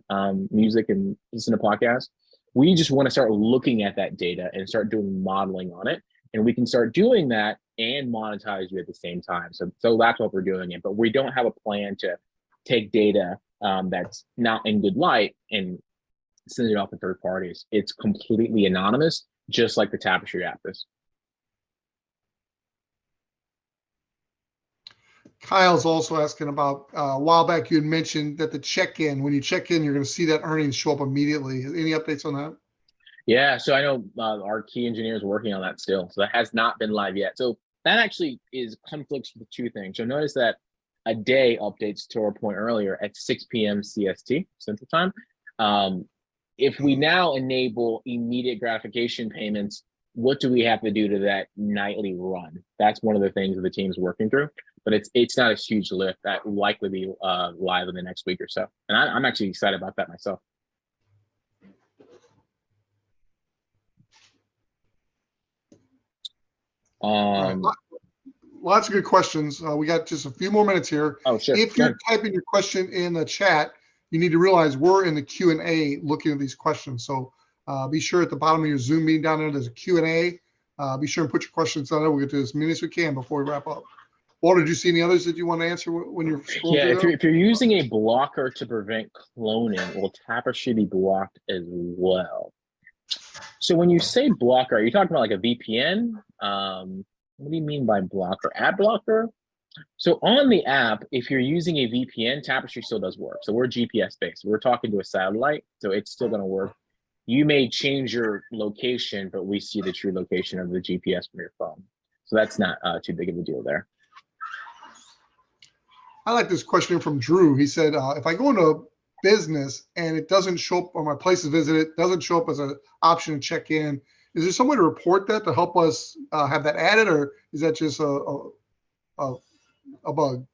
music and listen to podcasts. We just want to start looking at that data and start doing modeling on it. And we can start doing that and monetize you at the same time. So that's what we're doing it. But we don't have a plan to take data that's not in good light and send it off to third parties. It's completely anonymous, just like the Tapestry app is. Kyle's also asking about a while back you had mentioned that the check-in, when you check in, you're going to see that earnings show up immediately. Any updates on that? Yeah, so I know our key engineers are working on that still. So that has not been live yet. So that actually is conflicts with two things. So notice that a day updates, to our point earlier, at 6 p.m. CST, Central Time. If we now enable immediate gratification payments, what do we have to do to that nightly run? That's one of the things that the team's working through, but it's not a huge lift. That will likely be live in the next week or so. And I'm actually excited about that myself. Lots of good questions. We got just a few more minutes here. Oh, sure. If you're typing your question in the chat, you need to realize we're in the Q&A looking at these questions. So be sure at the bottom of your Zoom meeting down there, there's a Q&A. Be sure and put your questions on there. We'll get to as many as we can before we wrap up. Walter, did you see any others that you want to answer when you're scrolling through? Yeah, if you're using a blocker to prevent cloning, will Tapestry be blocked as well? So when you say blocker, are you talking about like a VPN? What do you mean by blocker? Ad blocker? So on the app, if you're using a VPN, Tapestry still does work. So we're GPS based. We're talking to a satellite, so it's still going to work. You may change your location, but we see the true location of the GPS from your phone. So that's not too big of a deal there. I like this question from Drew. He said, if I go into business and it doesn't show up on my places visited, doesn't show up as an option to check in, is there some way to report that to help us have that added, or is that just a bug?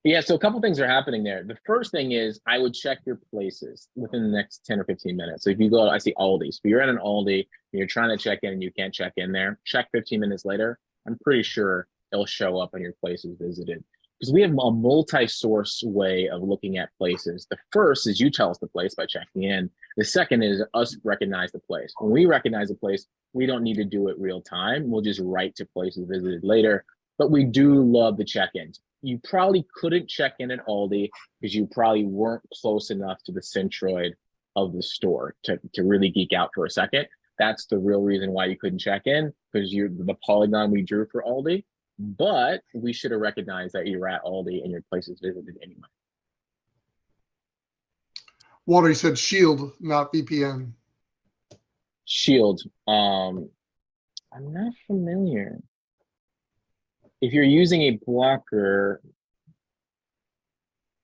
Yeah, so a couple things are happening there. The first thing is I would check your places within the next 10 or 15 minutes. So if you go, I see Aldi. So if you're at an Aldi and you're trying to check in and you can't check in there, check 15 minutes later. I'm pretty sure it'll show up on your places visited. Because we have a multi-source way of looking at places. The first is you tell us the place by checking in. The second is us recognize the place. When we recognize a place, we don't need to do it real time. We'll just write to places visited later. But we do love the check-ins. You probably couldn't check in at Aldi because you probably weren't close enough to the centroid of the store to really geek out for a second. That's the real reason why you couldn't check in, because you're the polygon we drew for Aldi. But we should have recognized that you're at Aldi and your place is visited anyway. Walter, you said Shield, not VPN. Shield. I'm not familiar. If you're using a blocker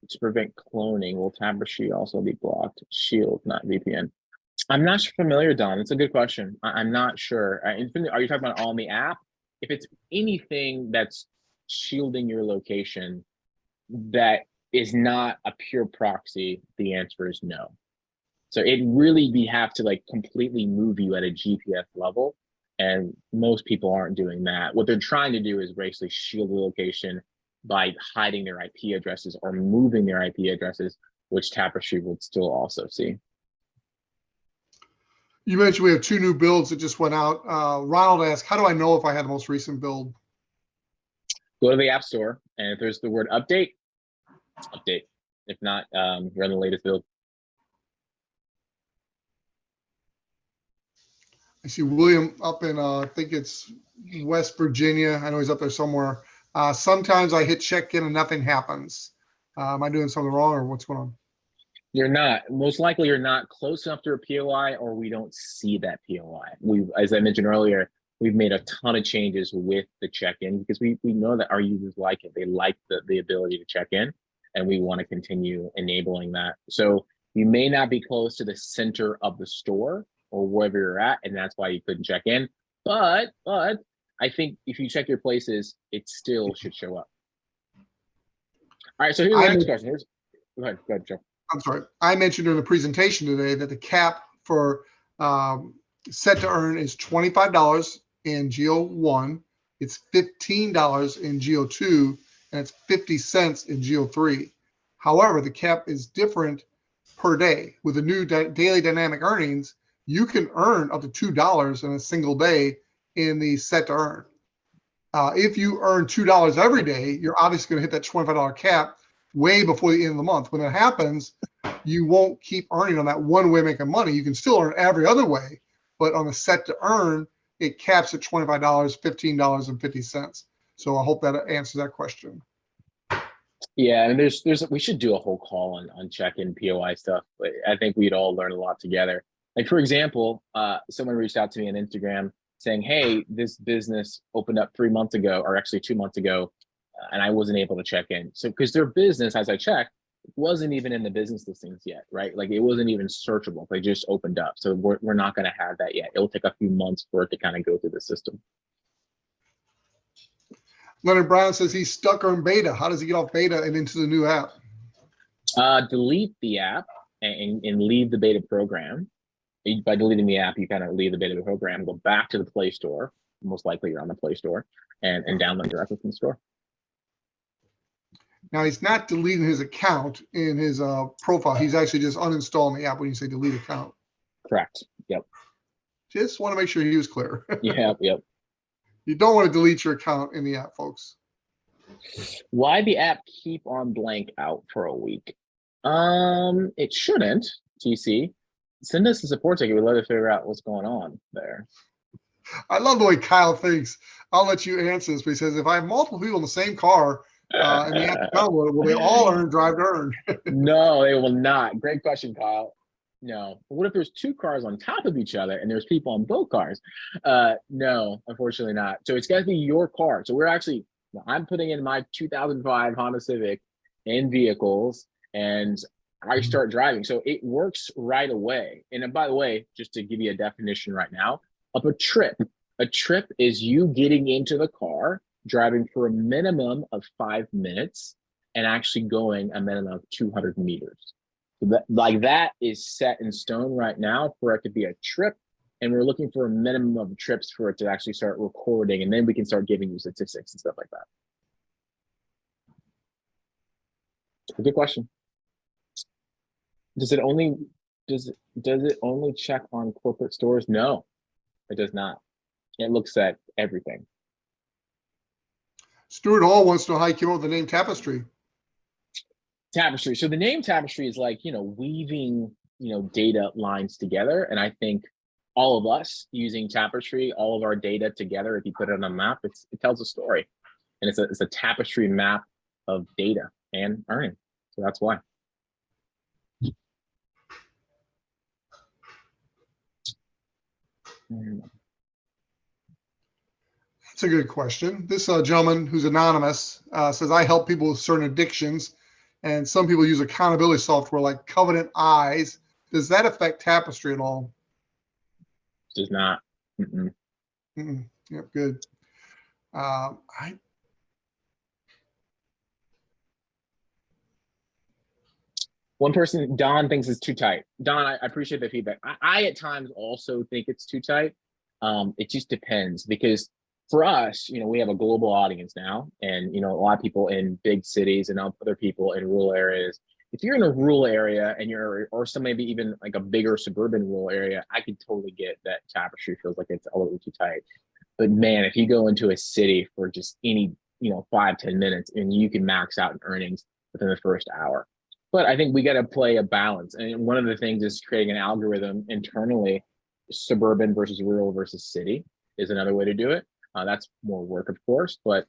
to prevent cloning, will Tapestry also be blocked? Shield, not VPN. I'm not familiar, Don. It's a good question. I'm not sure. Are you talking about on the app? If it's anything that's shielding your location that is not a pure proxy, the answer is no. So it really we have to like completely move you at a GPS level, and most people aren't doing that. What they're trying to do is basically shield the location by hiding their IP addresses or moving their IP addresses, which Tapestry would still also see. You mentioned we have 2 new builds that just went out. Ronald asked, how do I know if I had the most recent build? Go to the App Store, and if there's the word update, update. If not, you're on the latest build. I see William up in, I think it's West Virginia. I know he's up there somewhere. Sometimes I hit check in and nothing happens. Am I doing something wrong or what's going on? You're not. Most likely you're not close enough to a POI, or we don't see that POI. As I mentioned earlier, we've made a ton of changes with the check-in because we know that our users like it. They like the ability to check in, and we want to continue enabling that. So you may not be close to the center of the store or wherever you're at, and that's why you couldn't check in. But I think if you check your places, it still should show up. All right, so here's another question. Go ahead, Joe. I'm sorry. I mentioned during the presentation today that the cap for set to earn is $25 in GO1. It's $15 in GO2, and it's 50 cents in GO3. However, the cap is different per day. With the new daily dynamic earnings, you can earn up to $2 in a single day in the set to earn. If you earn $2 every day, you're obviously going to hit that $25 cap way before the end of the month. When that happens, you won't keep earning on that one way making money. You can still earn every other way, but on the set to earn, it caps at $25, $15.50. So I hope that answers that question. Yeah, and we should do a whole call on check-in POI stuff. I think we'd all learn a lot together. Like for example, someone reached out to me on Instagram saying, "Hey, this business opened up 3 months ago, or actually 2 months ago, and I wasn't able to check in." So because their business, as I checked, wasn't even in the business listings yet, right? Like it wasn't even searchable. They just opened up. So we're not going to have that yet. It'll take a few months for it to kind of go through the system. Leonard Brown says he's stuck on beta. How does he get off beta and into the new app? Delete the app and leave the beta program. By deleting the app, you kind of leave the beta program, go back to the Play Store. Most likely you're on the Play Store, and download directly from the store. Now he's not deleting his account in his profile. He's actually just uninstalling the app when you say delete account. Correct. Yep. Just want to make sure he was clear. Yep. You don't want to delete your account in the app, folks. Why the app keep on blank out for a week? It shouldn't. TC, send us the support ticket. We'd love to figure out what's going on there. I love the way Kyle thinks. I'll let you answer this, but he says, if I have multiple people in the same car and the app download, will they all earn drive to earn? No, they will not. Great question, Kyle. No. But what if there's 2 cars on top of each other and there's people on both cars? No, unfortunately not. So it's got to be your car. So I'm putting in my 2005 Honda Civic in vehicles, and I start driving. So it works right away. And by the way, just to give you a definition right now of a trip is you getting into the car, driving for a minimum of 5 minutes, and actually going a minimum of 200 meters. That is set in stone right now for it to be a trip, and we're looking for a minimum of trips for it to actually start recording, and then we can start giving you statistics and stuff like that. Good question. Does it only check on corporate stores? No, it does not. It looks at everything. Stuart Hall wants to know how you came up with the name Tapestry. Tapestry. So the name Tapestry is like, weaving, data lines together. And I think all of us using Tapestry, all of our data together, if you put it on a map, it tells a story. And it's a tapestry map of data and earning. So that's why. That's a good question. This gentleman who's anonymous says, I help people with certain addictions, and some people use accountability software like Covenant Eyes Does that affect Tapestry at all? Does not. Mm-mm. Yep, good. I One person, Don, thinks it's too tight. Don, I appreciate the feedback. I at times also think it's too tight. It just depends because for us, we have a global audience now, and a lot of people in big cities and other people in rural areas. If you're in a rural area and or some maybe even like a bigger suburban rural area, I could totally get that Tapestry feels like it's a little too tight. But man, if you go into a city for just any, 5-10 minutes, and you can max out in earnings within the first hour. But I think we got to play a balance. And one of the things is creating an algorithm internally, suburban versus rural versus city is another way to do it. That's more work, of course, but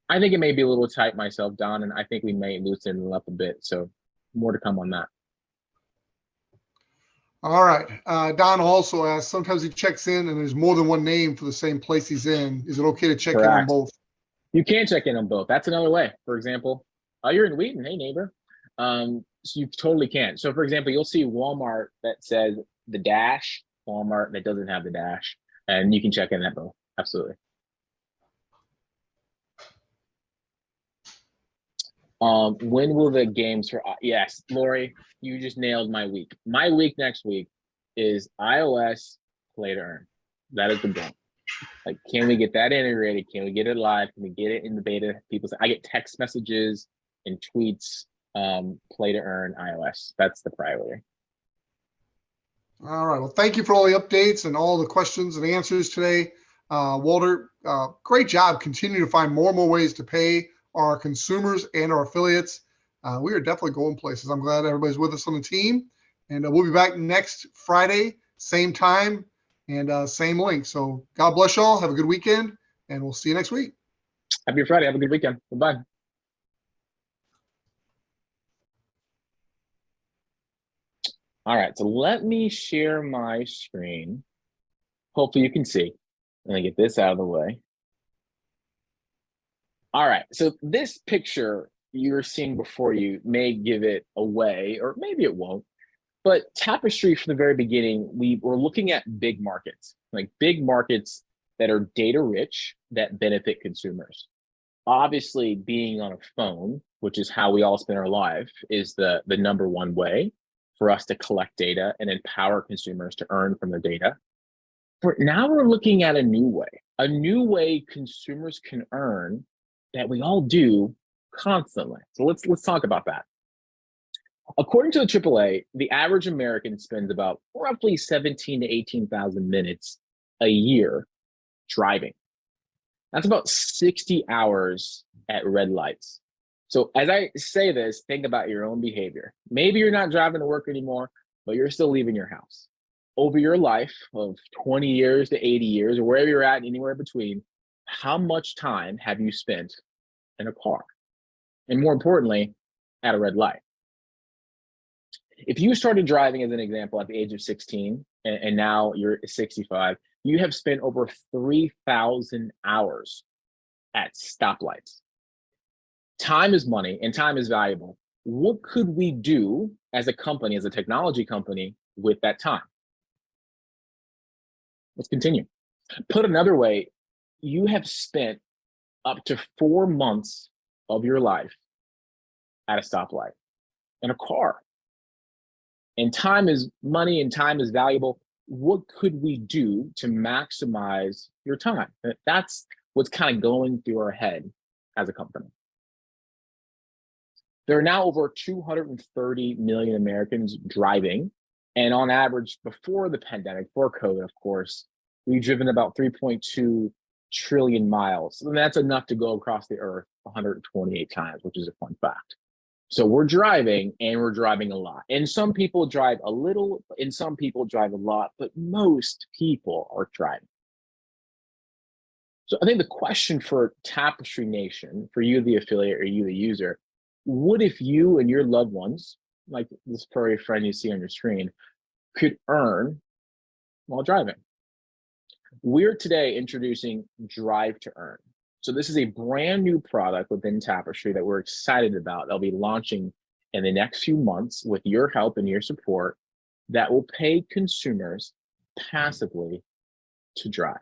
I think it may be a little tight myself, Don, and I think we may loosen it up a bit. So more to come on that. All right. Don also asks, sometimes he checks in and there's more than one name for the same place he's in. Is it okay to check in on both? You can check in on both. That's another way. For example, you're in Wheaton. Hey, neighbor. So you totally can. So for example, you'll see Walmart that says the dash, Walmart that doesn't have the dash, and you can check in at both. Absolutely. When will the games for, yes, Lori, you just nailed my week. My week next week is iOS play to earn. That is the goal. Like, can we get that integrated? Can we get it live? Can we get it in the beta? I get text messages and tweets, play to earn iOS. That's the priority. All right. Well, thank you for all the updates and all the questions and answers today. Walter, great job. Continue to find more and more ways to pay our consumers and our affiliates. We are definitely going places. I'm glad everybody's with us on the team. And we'll be back next Friday, same time and same link. So God bless y'all. Have a good weekend, and we'll see you next week. Happy Friday. Have a good weekend. Bye-bye. All right, so let me share my screen. Hopefully you can see. Let me get this out of the way. All right, so this picture you're seeing before you may give it away, or maybe it won't. But Tapestry, from the very beginning, we were looking at big markets, like big markets that are data rich, that benefit consumers. Obviously, being on a phone, which is how we all spend our life, is the number one way for us to collect data and empower consumers to earn from the data. But now we're looking at a new way consumers can earn that we all do constantly. So let's talk about that. According to the AAA, the average American spends about roughly 17 to 18,000 minutes a year driving. That's about 60 hours at red lights. So as I say this, think about your own behavior. Maybe you're not driving to work anymore, but you're still leaving your house. Over your life of 20 years to 80 years, or wherever you're at, anywhere between, how much time have you spent in a car? And more importantly, at a red light. If you started driving, as an example, at the age of 16, and now you're 65, you have spent over 3,000 hours at stoplights. Time is money and time is valuable. What could we do as a company, as a technology company, with that time? Let's continue. Put another way, you have spent up to 4 months of your life at a stoplight in a car. And time is money and time is valuable. What could we do to maximize your time? That's what's kind of going through our head as a company. There are now over 230 million Americans driving. And on average, before the pandemic, before COVID, of course, we've driven about 3.2 trillion miles. And that's enough to go across the earth 128 times, which is a fun fact. So we're driving, and we're driving a lot. And some people drive a little, and some people drive a lot, but most people are driving. So I think the question for Tapestry Nation, for you, the affiliate, or you, the user, what if you and your loved ones, like this furry friend you see on your screen, could earn while driving? We're today introducing Drive to Earn. So this is a brand new product within Tapestry that we're excited about. They'll be launching in the next few months with your help and your support. that will pay consumers passively to drive.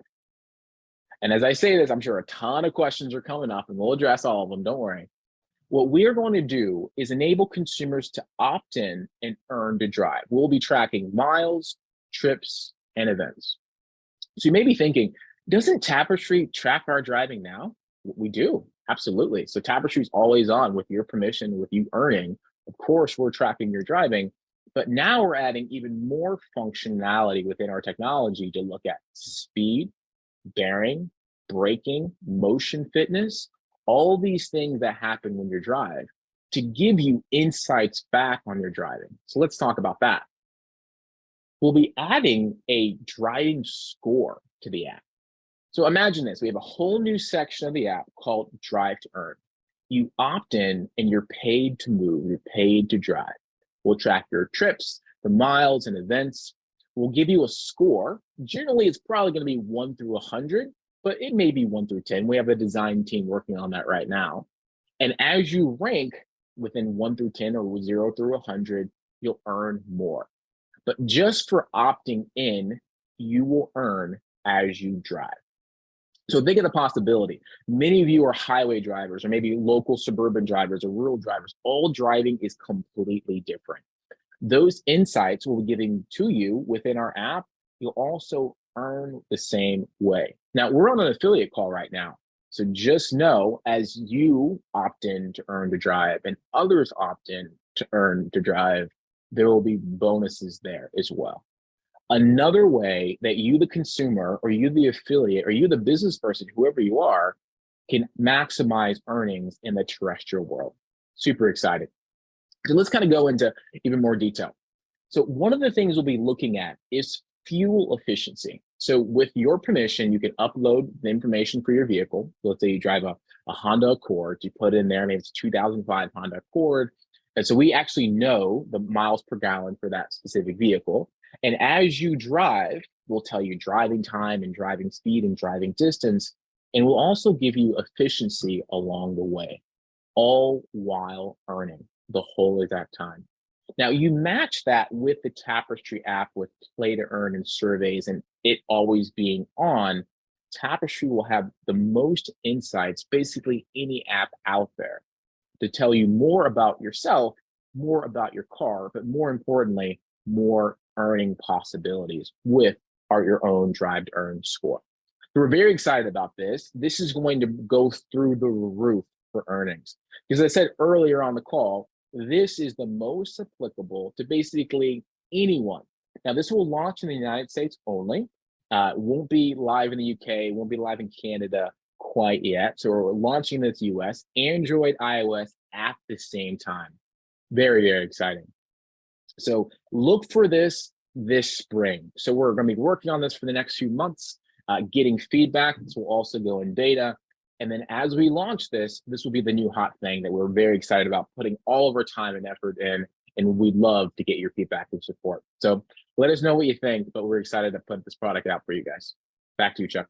And as I say this, I'm sure a ton of questions are coming up and we'll address all of them, don't worry. What we are going to do is enable consumers to opt in and earn to drive. We'll be tracking miles, trips, and events. So you may be thinking, doesn't Tapestry track our driving now? We do, absolutely. So Tapestry is always on with your permission, with you earning. Of course, we're tracking your driving, but now we're adding even more functionality within our technology to look at speed, bearing, braking, motion fitness, all these things that happen when you drive to give you insights back on your driving. So let's talk about that. We'll be adding a driving score to the app. So imagine this, we have a whole new section of the app called Drive to Earn. You opt in and you're paid to move, you're paid to drive. We'll track your trips, the miles and events. We'll give you a score. Generally, it's probably going to be 1 through 100, but it may be 1 through 10. We have a design team working on that right now. And as you rank within 1 through 10 or 0 through 100, you'll earn more. But just for opting in, you will earn as you drive. So think of the possibility. Many of you are highway drivers or maybe local suburban drivers or rural drivers. All driving is completely different. Those insights we'll be giving to you within our app. You'll also earn the same way. Now, we're on an affiliate call right now. So just know as you opt in to earn to drive and others opt in to earn to drive, there will be bonuses there as well. Another way that you, the consumer, or you, the affiliate, or you, the business person, whoever you are, can maximize earnings in the terrestrial world. Super excited. So let's kind of go into even more detail. So one of the things we'll be looking at is fuel efficiency. So with your permission, you can upload the information for your vehicle. So let's say you drive a Honda Accord, you put in there, maybe it's a 2005 Honda Accord. And so we actually know the miles per gallon for that specific vehicle. And as you drive, we'll tell you driving time and driving speed and driving distance. And we'll also give you efficiency along the way, all while earning the whole exact time. Now you match that with the Tapestry app with play to earn and surveys and it always being on. Tapestry will have the most insights, basically any app out there, to tell you more about yourself, more about your car, but more importantly, more earning possibilities with your own Drive to Earn score. So we're very excited about this. This is going to go through the roof for earnings. Because as I said earlier on the call, this is the most applicable to basically anyone. Now, this will launch in the United States only. It won't be live in the UK, won't be live in Canada quite yet. So we're launching this US, Android, iOS at the same time. Very, very exciting. So look for this spring. So we're going to be working on this for the next few months, getting feedback. This will also go in beta. And then as we launch this, this will be the new hot thing that we're very excited about putting all of our time and effort in. And we'd love to get your feedback and support. So let us know what you think, but we're excited to put this product out for you guys. Back to you, Chuck.